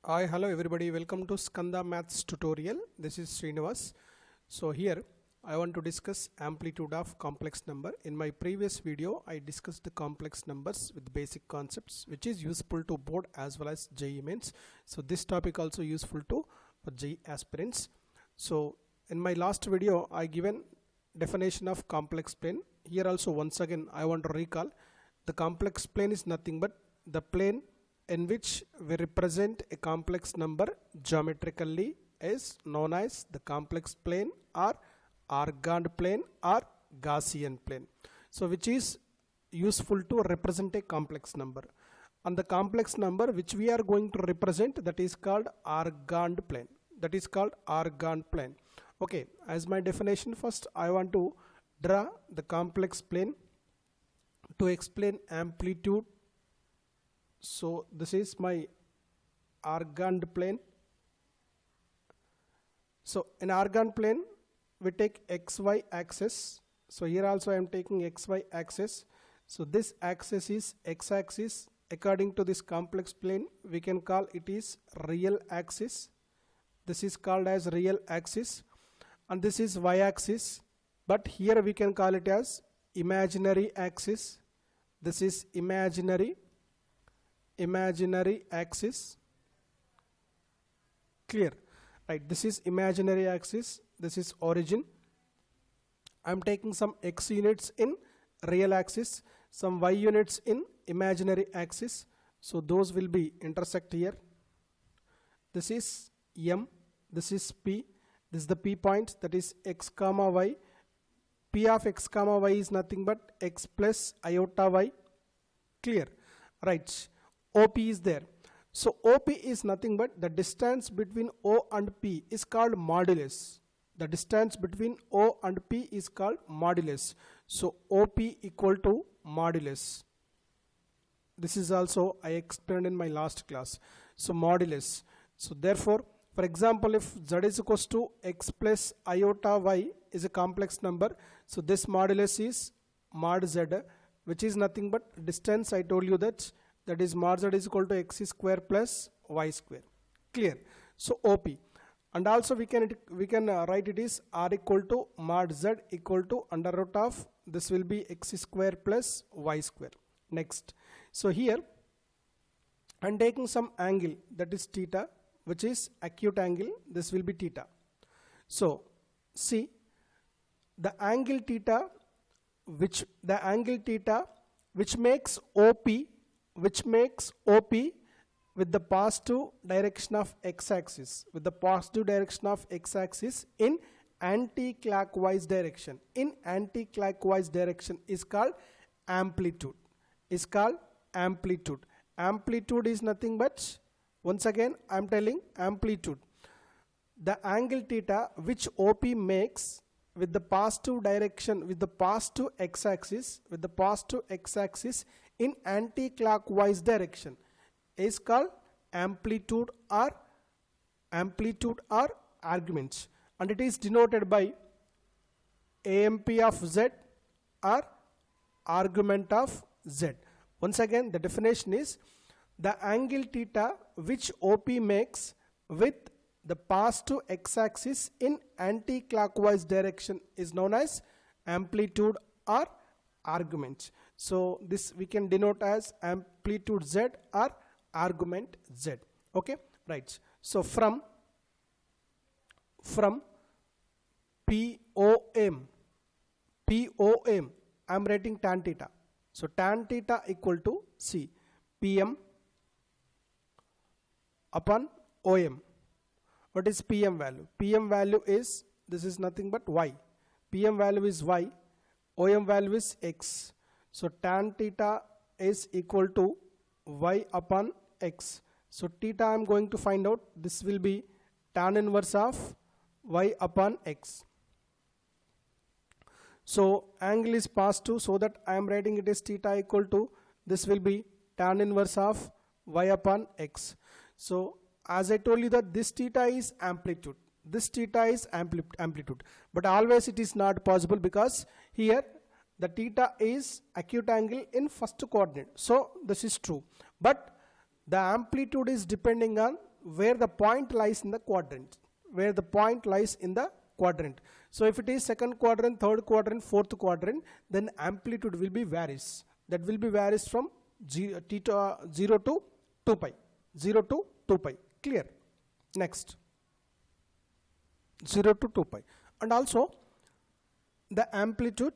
Hi, hello everybody. Welcome to Skanda Maths tutorial. This is Srinivas. So here I want to discuss amplitude of complex number. In my previous video, I discussed the complex numbers with basic concepts, which is useful to board as well as JEE mains. So this topic also useful to JEE aspirants. So in my last video, I given definition of complex plane. Here also once again I want to recall the complex plane is nothing but the plane in which we represent a complex number geometrically is known as the complex plane or Argand plane or Gaussian plane. So which is useful to represent a complex number. And the complex number which we are going to represent, that is called Argand plane. That is called Argand plane. Okay, as my definition, first I want to draw the complex plane to explain amplitude. So this is my Argand plane. So in Argand plane we take XY axis. So here also I am taking XY axis. So this axis is X axis. According to this complex plane we can call it is real axis. This is called as real axis, and this is Y axis, but here we can call it as imaginary axis. This is imaginary axis. Clear, right? This is imaginary axis, this is origin. I'm taking some X units in real axis, some Y units in imaginary axis, so those will be intersect here. This is M, this is P, this is the P point, that is X comma Y. P of X comma Y is nothing but X plus iota Y. Clear, right? OP is there. So OP is nothing but the distance between O and P is called modulus. The distance between O and P is called modulus. So OP equal to modulus. This is also I explained in my last class. So modulus. So therefore, for example, if Z is equals to X plus iota Y is a complex number, so this modulus is mod Z, which is nothing but distance. I told you that is mod Z is equal to X square plus Y square. Clear? So OP, and also we can write it is R equal to mod Z equal to under root of this will be X square plus Y square. Next, so here I am taking some angle, that is theta, which is acute angle. This will be theta. So see the angle theta which makes OP with the positive direction of x-axis, in anti-clockwise direction. In anti-clockwise direction is called amplitude. Amplitude is nothing but, once again I am telling, amplitude. The angle theta which OP makes with the positive direction, with the positive x-axis in anti-clockwise direction is called amplitude or arguments, and it is denoted by AMP of Z or argument of Z. Once again the definition is the angle theta which OP makes with the positive x-axis in anti-clockwise direction is known as amplitude or argument. So this we can denote as amplitude Z or argument Z. Okay, right? So from POM I am writing tan theta. So tan theta equal to C PM upon OM. What is PM value? PM value is, this is nothing but Y. PM value is Y, OM value is X. So tan theta is equal to Y upon X. So theta I am going to find out. This will be tan inverse of Y upon X. So angle is positive, so that I am writing it as theta equal to, this will be tan inverse of Y upon X. So as I told you that this theta is amplitude, this theta is amplitude, but always it is not possible because here the theta is acute angle in first coordinate. So this is true, but the amplitude is depending on where the point lies in the quadrant, where the point lies in the quadrant. So if it is second quadrant, third quadrant, fourth quadrant, then amplitude will be varies. That will be varies from 0 to 2 pi. 0 to 2 pi. Clear? Next. 0 to 2 pi. And also the amplitude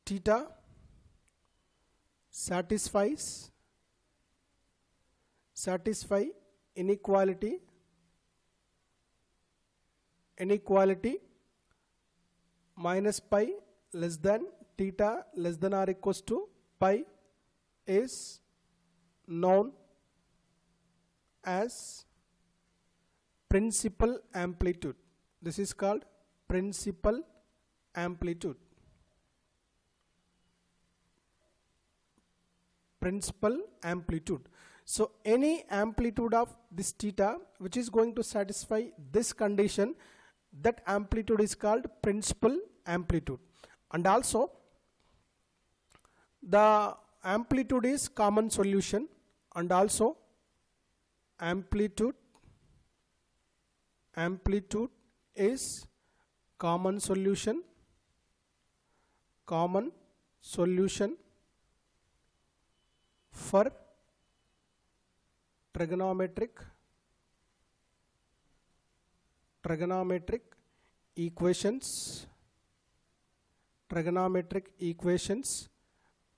theta satisfy inequality minus pi less than theta less than or equals to pi is known as principal amplitude. This is called principal amplitude. Principal amplitude. So any amplitude of this theta which is going to satisfy this condition, that amplitude is called principal amplitude. And also the amplitude is common solution, and also amplitude is common solution for trigonometric equations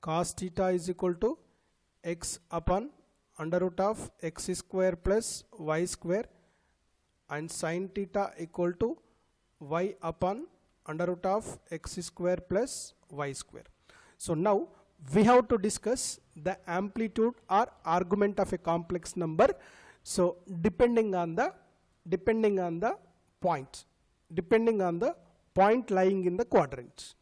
cos theta is equal to x upon under root of x square plus y square, and sin theta equal to y upon under root of x square plus y square. So now we have to discuss the amplitude or argument of a complex number. So depending on the point lying in the quadrant.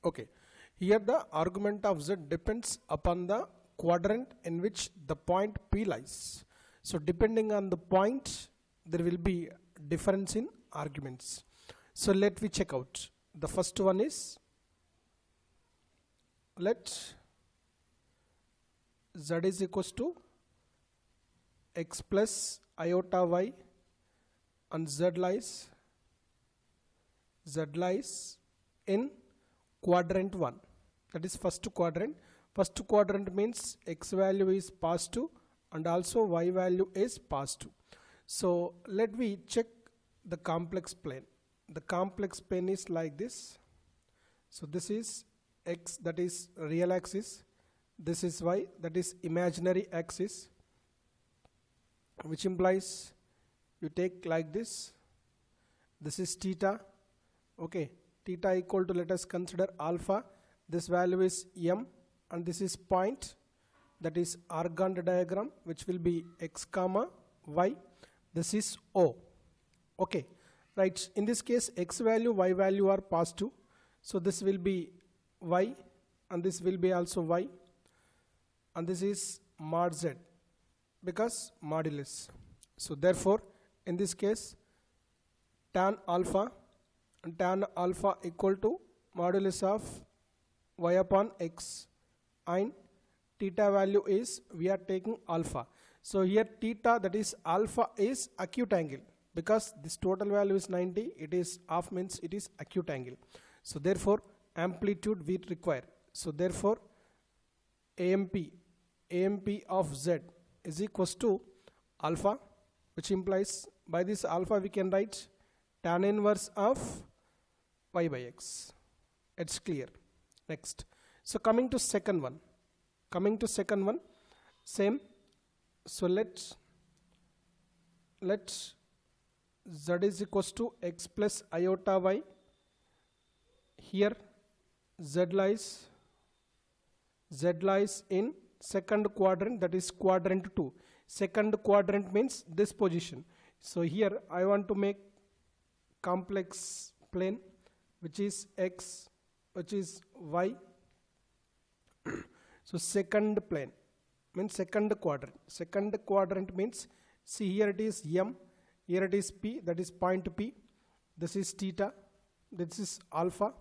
Okay, here the argument of z depends upon the quadrant in which the point P lies. So depending on the point, there will be difference in arguments. So let me check out. The first one is, let z is equals to x plus iota y, and z lies in quadrant 1. That is first quadrant. First quadrant means x value is positive and also y value is positive. So let me check the complex plane. The complex plane is like this. So this is x, that is real axis. This is y, that is imaginary axis, which implies you take like this. This is theta. Okay, theta equal to, let us consider alpha. This value is m, and this is point, that is Argand diagram, which will be x comma y. This is O. Okay, right. In this case, x value, y value are positive. So this will be y, and this will be also y, and this is mod z because modulus. So therefore, in this case, tan alpha equal to modulus of y upon x, and theta value is, we are taking alpha. So here theta, that is alpha, is acute angle, because this total value is 90, it is half, means it is acute angle. So therefore amplitude we require. So therefore AMP of z is equals to alpha, which implies, by this alpha we can write tan inverse of y by x. It's clear. Next. So coming to second one, same. So let z is equals to x plus iota y. Here z lies in second quadrant, that is quadrant 2. Second quadrant means this position. So here I want to make complex plane, which is x, which is y. So second plane means second quadrant. Second quadrant means, see, here it is m, here it is p, that is point P. This is theta, this is alpha.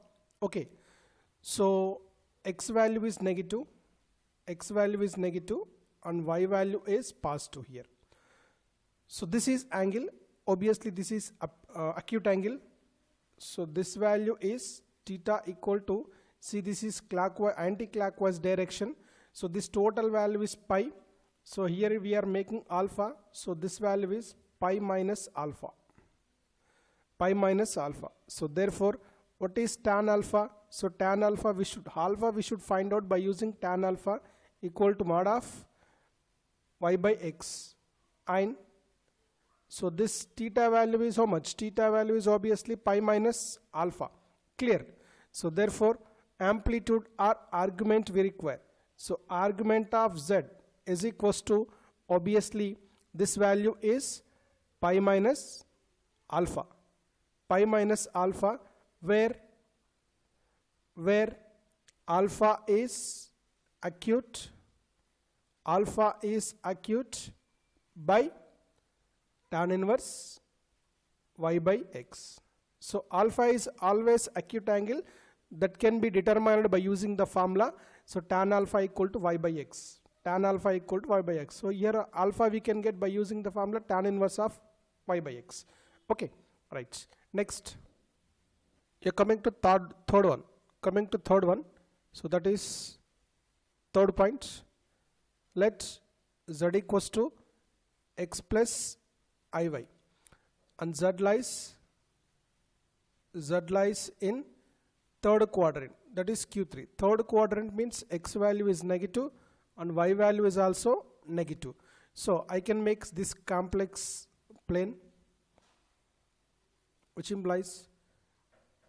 Okay, so x value is negative, and y value is positive here. So this is angle, obviously this is acute angle. So this value is theta equal to, see this is clockwise, anti-clockwise direction. So this total value is pi. So here we are making alpha. So this value is pi minus alpha. So therefore, what is tan alpha? So tan alpha we should find out by using tan alpha equal to mod of y by x. And so this theta value is how much? Theta value is obviously pi minus alpha. Clear? So therefore, amplitude or argument we require. So argument of z is equals to, obviously this value is pi minus alpha. Where alpha is acute by tan inverse y by x. So alpha is always acute angle that can be determined by using the formula. So tan alpha equal to y by x. So here alpha we can get by using the formula tan inverse of y by x. Okay, right. Next, you're coming to third one. So that is third point. Let z equals to x plus iy, and z lies in third quadrant, that is Q3. Third quadrant means x value is negative and y value is also negative. So I can make this complex plane, which implies,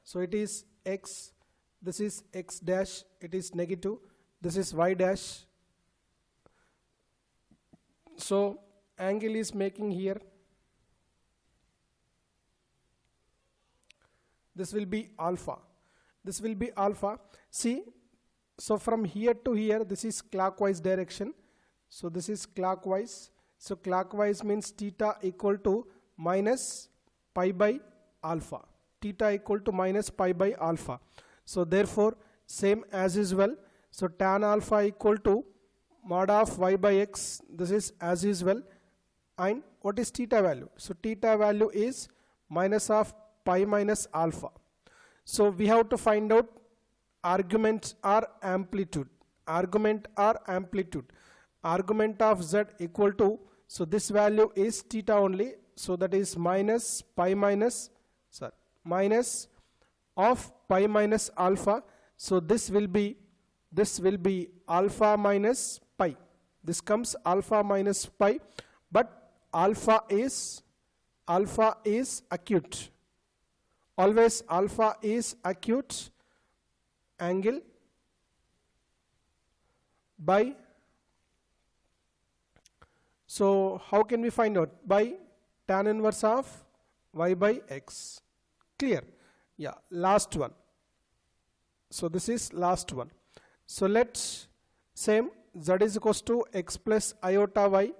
so it is x, this is x dash, it is negative, this is y dash. So angle is making here, this will be alpha. See, so from here to here, this is clockwise direction. So this is clockwise. So clockwise means theta equal to minus pi by alpha. So therefore, same as usual. So tan alpha equal to mod of y by x. This is as usual. And what is theta value? So theta value is minus of pi minus alpha. So we have to find out argument or amplitude. Argument of z equal to, so this value is theta only. So that is minus of pi minus alpha. So this will be alpha minus pi. This comes alpha minus pi, but alpha is acute. Always alpha is acute angle by, so how can we find out? By tan inverse of y by x. Clear? Yeah, last one. So this is last one. So let's same, z is equals to x plus iota y,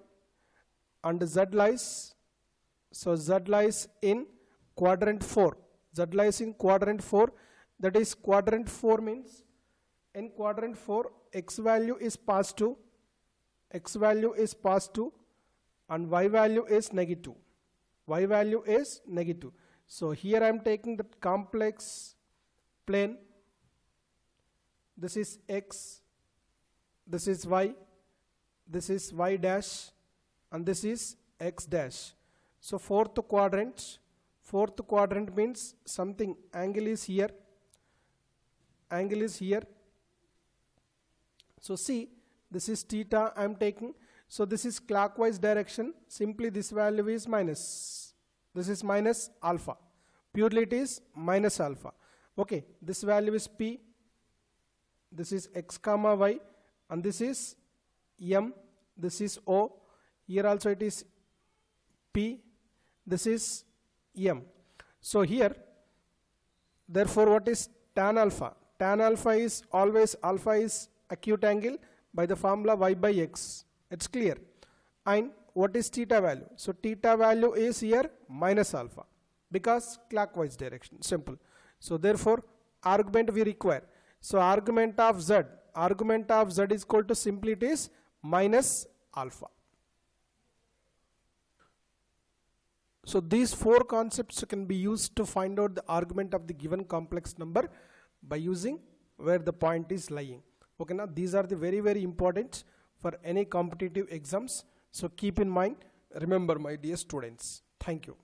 and z lies, so z lies in quadrant 4. That is quadrant 4 means, in quadrant 4 x value is positive, and y value is negative. So here I am taking the complex plane. This is x, this is y dash, and this is x dash. So fourth quadrant means something, angle is here. So see, this is theta I am taking. So this is clockwise direction. Simply this value is minus. This is minus alpha. Purely it is minus alpha. Okay, this value is p. This is x comma y, and this is m. This is o. Here also it is p. This is m. So here, therefore, what is tan alpha? Tan alpha is always, alpha is acute angle by the formula y by x. It's clear. And what is theta value? So theta value is here minus alpha, because clockwise direction. Simple. So therefore, argument we require. So argument of z is equal to, simply it is minus alpha. So these four concepts can be used to find out the argument of the given complex number by using where the point is lying. Okay, now these are the very important for any competitive exams. So keep in mind, remember my dear students. Thank you.